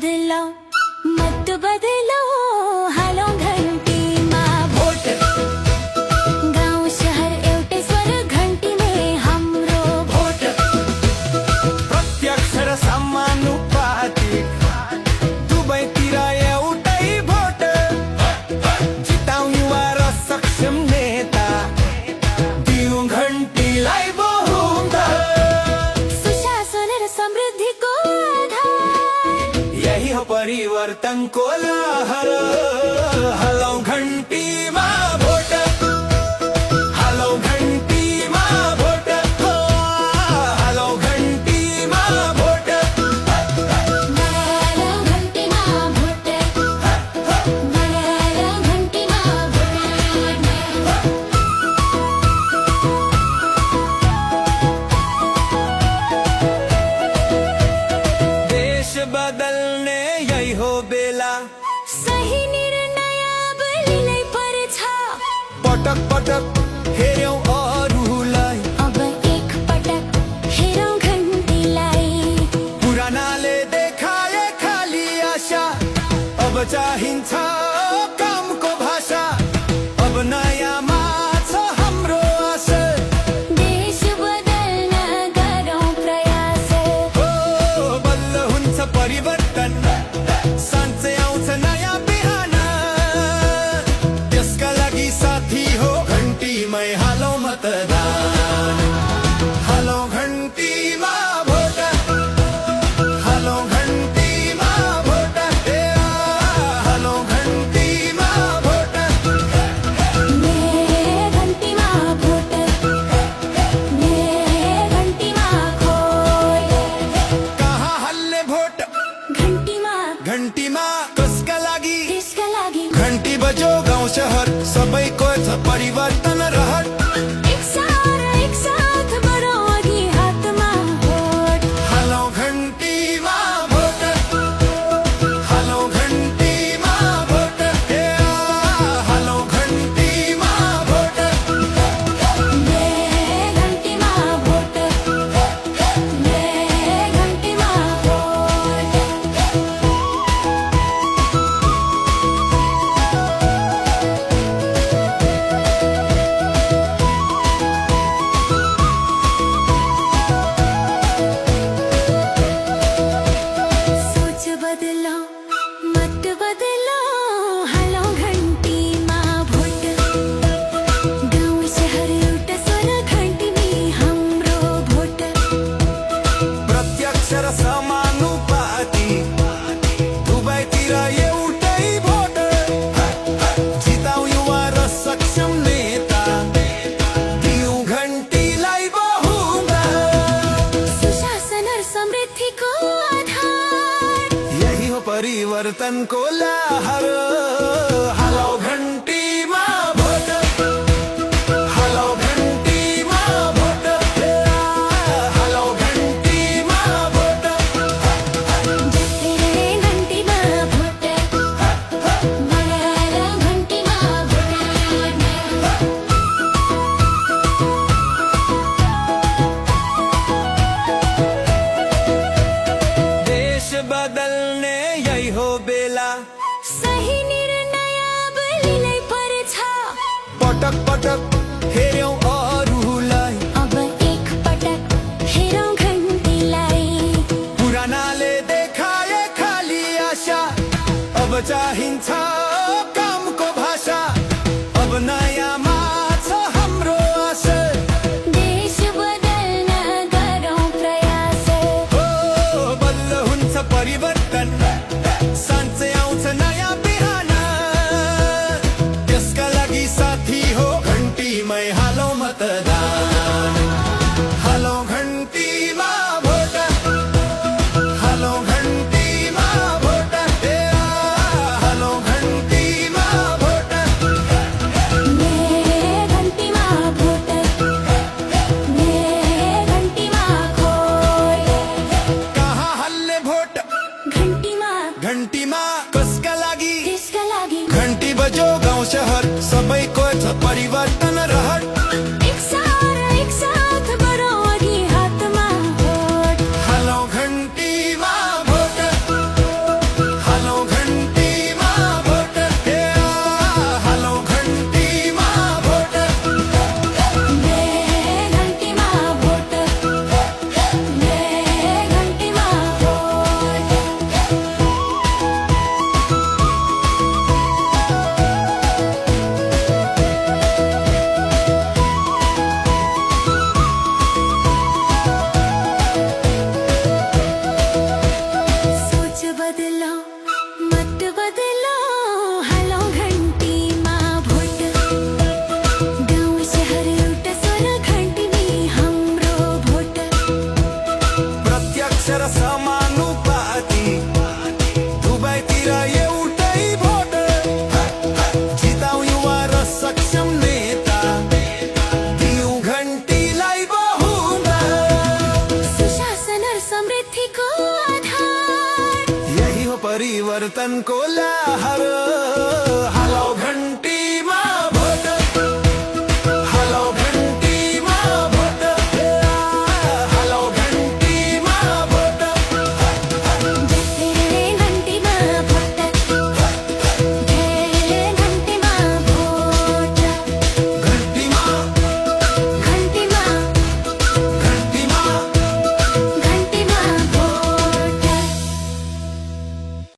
बदलो मत बदलो हालो घंटीमा भोट गाउँ शहर एउटै स्वर घंटीले हाम्रो भोट प्रत्यक्ष र समानुपातिक दुवैतिर एउटै भोट जिताउँ युवा र सक्षम नेता दिउँ घन्टीलाई बहुमत सुशासन र समृद्धिको आधार यही हो परिवर्तनको लहर हालौ घन्टीमा भोट हालौ घन्टीमा भोट हालौ घन्टीमा भोट हालो घंटीमा भोट हालो घंटीमा भोट देश बदल्ने यही हो बेला सही निर्णय अब लिनै पर्छ पटक पटक हेर्यौं अरूलाई अब एक पटक हेरौँ घन्टीलाई पुरानाले देखाए खाली आशा अब चाहिन्छ कामको भाषा अब नयाँमा छ हाम्रो आशा देश बदल्न गरौँ प्रयास हो बल्ल हुन्छ परिवर्तन साँच्चै आउँछ नयाँ बिहान त्यसका लागि साथी हो घन्टीमै हालौ मतदान हालौ घन्टीमा भोट हालौ घन्टीमा भोट हालौ घन्टीमा भोट मेरे घन्टीमा भोट मेरे घन्टीमा खोट कहाँ हल्ले भोट घन्टीमा घन्टीमा कसका लागि देशका लागि घन्टी बजो गाउँ शहर सबैको छ परिवर्तन रहर एक साथ बढौँ अघि हातमा भोट हालौ घन्टीमा भोट हालौ घन्टीमा भोट हालौ घन्टीमा भोट मेरे घन्टीमा भोट मेरे घन्टीमा भोट सोच बदलो मत बदलो हालो घन्टीमा भोट गाउँ शहर एउटा स्वर घन्टीले हाम्रो भोट प्रत्यक्ष र समानुपातिक दुवैतिर एउटै भोट जिताउँ युवा र सक्षम नेता दिउँ घन्टीलाई बहुमत सुशासन र समृद्धिको आधार यही हो परिवर्तनको लहर हालौ घन्टीमा भोट हालौ घन्टीमा भोट हालौ घन्टीमा भोट मेरे घन्टीमा भोट मेरो घन्टीमा भोट देश बदल्ने यही हो बेला सही निर्णय अब लिनै पर्छ पटक पटक हेर्यौं अरूलाई अब एक पटक हेरौँ घन्टीलाई पुरानाले देखाए खाली आशा अब चाहिन्छ कामको भाषा अब नयाँमा छ हाम्रो आशा देश बदल्न गरौँ प्रयास हो बल्ल हुन्छ परिवर्तन साँच्चै आउँछ नयाँ बिहान त्यसका लागि साथी हो घन्टीमै हालौ मतदान हालौ घन्टीमा भोट हालौ घन्टीमा भोट हालौ घन्टीमा भोट मेरे घन्टीमा भोट मेरे घन्टीमा खोट कहाँ हल्ले भोट घन्टीमा घन्टीमा कसका लागि देशका लागि घन्टी बजो गाउँ शहर सबैको छ परिवर्तन रहर एक साथ बढौँ अघि हातमा भोट हालौ घन्टीमा भोट जाओ मत बदलो हालो घंटी माँ भोट गाँव शहर लुट स्वर घंटी में हमरो भोट प्रत्यक्ष र समानुपाती दुबईतिर एउटै भोट जिताउ युवा र सक्षम नेता दिउ घन्टीलाई बहुमत सुशासन और समृद्धि को आधार यही हो परिवर्तनको लहर